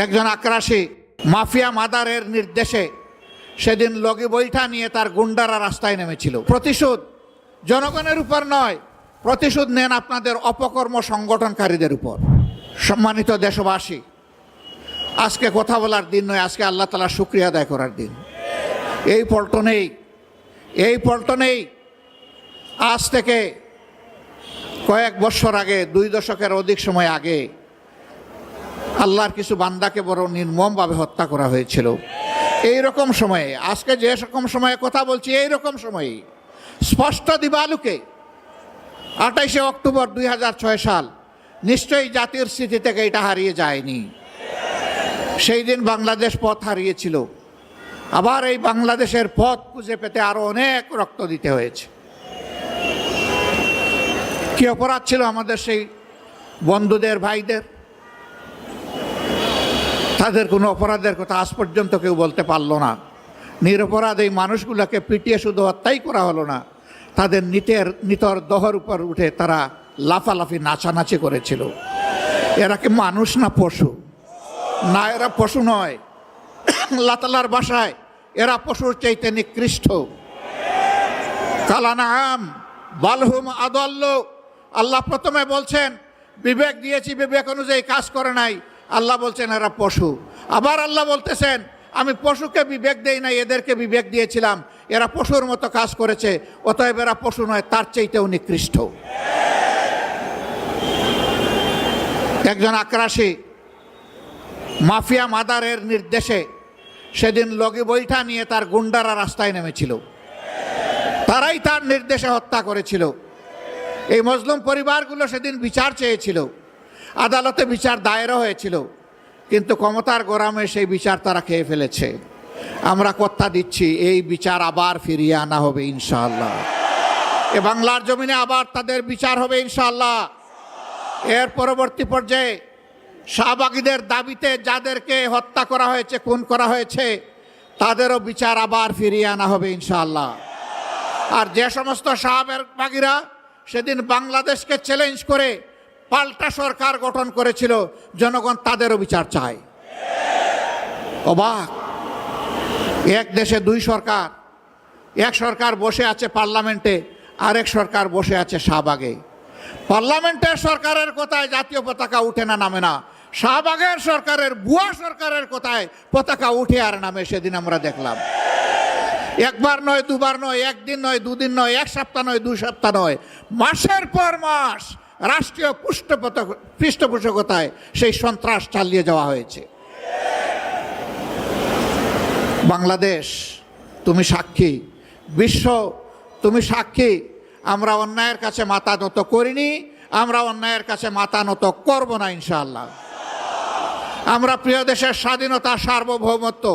একজন আক্রাসী মাফিয়া মাদারের নির্দেশে সেদিন লগি বৈঠা নিয়ে তার গুন্ডারা রাস্তায় নেমেছিল। প্রতিশোধ জনগণের উপর নয়, প্রতিশোধ নেন আপনাদের অপকর্ম সংগঠনকারীদের উপর। সম্মানিত দেশবাসী, আজকে কথা বলার দিন নয়, আজকে আল্লাহ তাআলার শুকরিয়া আদায় করার দিন। এই পল্টনেই আজ থেকে কয়েক বছর আগে, 2 দশকের অধিক সময় আগে আল্লাহর কিছু বান্দাকে বড় নির্মমভাবে হত্যা করা হয়েছিল। এই রকম সময়ে, আজকে যে রকম সময়ে কথা বলছি, এই রকম সময়ে স্পষ্ট দিবালুকে 28শে অক্টোবর 2006 সাল নিশ্চয়ই জাতির স্মৃতি থেকে এটা হারিয়ে যায়নি। সেই দিন বাংলাদেশ পথ হারিয়েছিল। আবার এই বাংলাদেশের পথ খুঁজে পেতে আরো অনেক রক্ত দিতে হয়েছে। কি অপরাধ ছিল আমাদের সেই বন্ধুদের, ভাইদের? তাদের কোনো অপরাধের কথা আজ পর্যন্ত কেউ বলতে পারলো না। নিরপরাধ এই মানুষগুলোকে পিটিয়ে শুধু হত্যাই করা হলো না, তাদের নিতর দহর উপর উঠে তারা লাফালাফি নাচানাচি করেছিল। এরা কি মানুষ না পশু? না, এরা পশু নয়। আল্লাহ তাআলার ভাষায় এরা পশুর চাইতে নিকৃষ্ট। কালানাম বালহুম আদাল্ল। আল্লাহ প্রথমে বলছেন বিবেক দিয়েছি, বিবেক অনুযায়ী কাজ করে নাই। আল্লাহ বলছেন এরা পশু। আবার আল্লাহ বলতেছেন আমি পশুকে বিবেক দেই নাই, এদেরকে বিবেক দিয়েছিলাম, এরা পশুর মতো কাজ করেছে, অতএব এরা পশু নয়, তার চাইতেও নিকৃষ্ট। একজন আক্রাসী মাফিয়া মাদারের নির্দেশে সেদিন লগি বৈঠা নিয়ে তার গুন্ডারা রাস্তায় নেমেছিল। তারাই তার নির্দেশে হত্যা করেছিল। এই মজলুম পরিবারগুলো সেদিন বিচার চেয়েছিল, আদালতে বিচার দায়েরও হয়েছিল, কিন্তু ক্ষমতার গরমে সেই বিচার তারা খেয়ে ফেলেছে। আমরা কথা দিচ্ছি এই বিচার আবার ফিরিয়ে আনা হবে ইনশাআল্লাহ। এ বাংলার জমিনে আবার তাদের বিচার হবে ইনশাআল্লাহ। এর পরবর্তী পর্যায়ে শাহবাগীদের দাবিতে যাদেরকে হত্যা করা হয়েছে, খুন করা হয়েছে, তাদেরও বিচার আবার ফিরিয়ে আনা হবে ইনশাআল্লাহ। আর যে সমস্ত শাহবাগীরা সেদিন বাংলাদেশকে চ্যালেঞ্জ করে পাল্টা সরকার গঠন করেছিল, জনগণ তাদেরও বিচার চায়। অবাক! এক দেশে 2 সরকার। এক সরকার বসে আছে পার্লামেন্টে, আরেক সরকার বসে আছে শাহবাগে। পার্লামেন্টের সরকারের কথায় জাতীয় পতাকা উঠে না, নামে না। শাহবাগের সরকারের, ভুয়া সরকারের কথায় পতাকা উঠে আর নামে। সেদিন আমরা দেখলাম একবার নয়, দুবার নয়, একদিন নয়, 2 দিন নয়, 1 সপ্তাহ নয়, 2 সপ্তাহ নয়, মাসের পর মাস রাষ্ট্রীয় পৃষ্ঠপোষকতায় সেই সন্ত্রাস চালিয়ে যাওয়া হয়েছে। বাংলাদেশ তুমি সাক্ষী, বিশ্ব তুমি সাক্ষী। আমরা অন্যায়ের কাছে মাথা নত করিনি, আমরা অন্যায়ের কাছে মাথা নত করব না ইনশাআল্লাহ। আমরা প্রিয় দেশের স্বাধীনতা, সার্বভৌমত্ব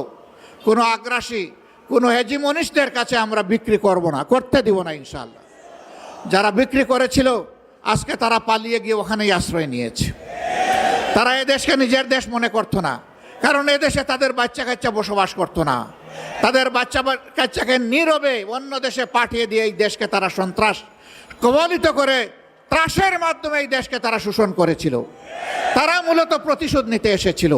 কোনো আগ্রাসী, কোনো হেজিমনিস্টদের কাছে আমরা বিক্রি করব না, করতে দিব না ইনশাআল্লাহ। যারা বিক্রি করেছিল আজকে তারা পালিয়ে গিয়ে ওখানেই আশ্রয় নিয়েছে। তারা এদেশকে নিজের দেশ মনে করতো না, কারণ এদেশে তাদের বাচ্চা কাচ্চা বসবাস করতো না। তাদের বাচ্চা কাচ্চাকে নীরবে অন্য দেশে পাঠিয়ে দিয়ে এই দেশকে তারা সন্ত্রাস কবলিত করে ত্রাসের মাধ্যমে এই দেশকে তারা শোষণ করেছিল। তারা মূলত প্রতিশোধ নিতে এসেছিল।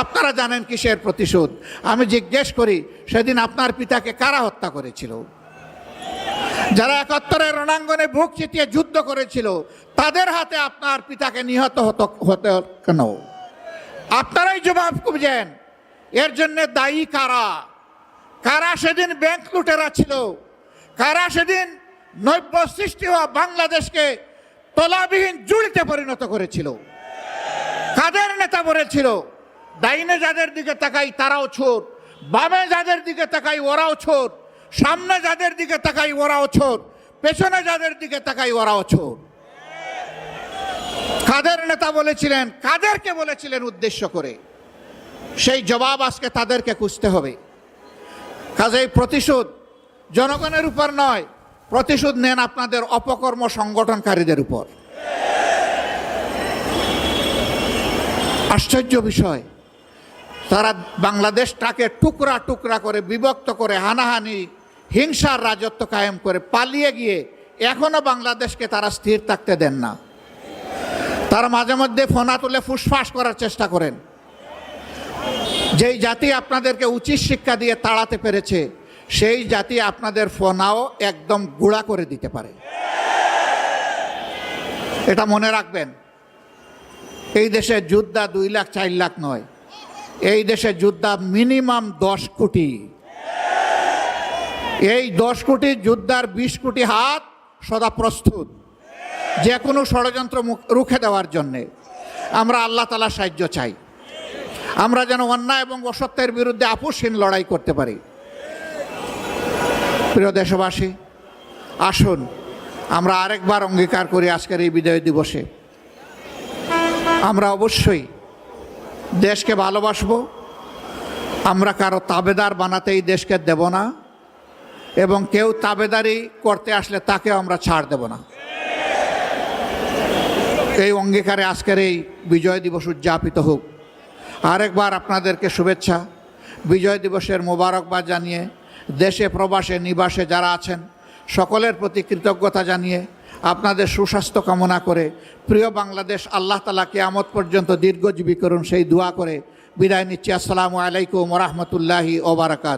আপনারা জানেন কিসের প্রতিশোধ? আমি জিজ্ঞেস করি, সেদিন আপনার পিতাকে কারা হত্যা করেছিল? যারা 71-এর রণাঙ্গনে বুক চিতিয়ে যুদ্ধ করেছিল, তাদের হাতে আপনার পিতাকে নিহত হতে কেন? আপনারাই জবাব খুঁজেন। এর জন্য দায়ী কারা? কারা সেদিন ব্যাংক লুটেরা ছিল? কারা সেদিন নব্য সৃষ্টি হওয়া বাংলাদেশকে তলাবিহীন জুড়িতে পরিণত করেছিল? কাদের নেতা বলেছিল ডাইনে যাদের দিকে তাকাই তারাও ছোট, বামে যাদের দিকে তাকাই ওরাও ছোট, সামনে যাদের দিকে তাকাই ওরাও ছোট, পেছনে যাদের দিকে তাকাই ওরাও ছোট? কাদের নেতা বলেছিলেন? কাদেরকে বলেছিলেন উদ্দেশ্য করে? সেই জবাব আজকে তাদেরকে খুঁজতে হবে। কাজেই প্রতিশোধ জনগণের উপর নয়, প্রতিশোধ নেন আপনাদের অপকর্ম সংগঠনকারীদের উপর। আশ্চর্য বিষয়, তারা বাংলাদেশটাকে টুকরা টুকরা করে, বিভক্ত করে, হানাহানি, হিংসার রাজত্ব কায়েম করে পালিয়ে গিয়ে এখনো বাংলাদেশকে তারা স্থির থাকতে দেন না। তারা মাঝে মধ্যে ফোনা তুলে ফুসফাস করার চেষ্টা করেন। যেই জাতি আপনাদেরকে উচিত শিক্ষা দিয়ে তাড়াতে পেরেছে, সেই জাতি আপনাদের ফনাও একদম গুঁড়া করে দিতে পারে। এটা মনে রাখবেন। এই দেশে যোদ্ধা 2 লাখ 4 লাখ নয়, এই দেশে যোদ্ধা মিনিমাম 10 কোটি। এই 10 কোটি যোদ্ধার 20 কোটি হাত সদা প্রস্তুত যে কোনো ষড়যন্ত্র রুখে দেওয়ার জন্যে। আমরা আল্লাহ তাআলার সাহায্য চাই, আমরা যেন অন্যায় এবং অসত্যের বিরুদ্ধে আপোষহীন লড়াই করতে পারি। প্রিয় দেশবাসী, আসুন আমরা আরেকবার অঙ্গীকার করি আজকের এই বিজয় দিবসে আমরা অবশ্যই দেশকে ভালোবাসব, আমরা কারো তাবেদার বানাতে এই দেশকে দেব না, এবং কেউ তাবেদারি করতে আসলে তাকেও আমরা ছাড় দেব না। এই অঙ্গীকারে আজকের এই বিজয় দিবস উদযাপিত হোক। আরেকবার আপনাদেরকে শুভেচ্ছা, বিজয় দিবসের মোবারকবাদ জানিয়ে দেশে প্রবাসে নিবাসে যারা আছেন সকলের প্রতি কৃতজ্ঞতা জানিয়ে আপনাদের সুস্বাস্থ্য কামনা করে প্রিয় বাংলাদেশ আল্লাহ তাআলা কিয়ামত পর্যন্ত দীর্ঘজীবী করুন সেই দোয়া করে বিদায় নিচ্ছি। আসসালামু আলাইকুম ওয়া রাহমাতুল্লাহি ওয়া বারাকাতুহু।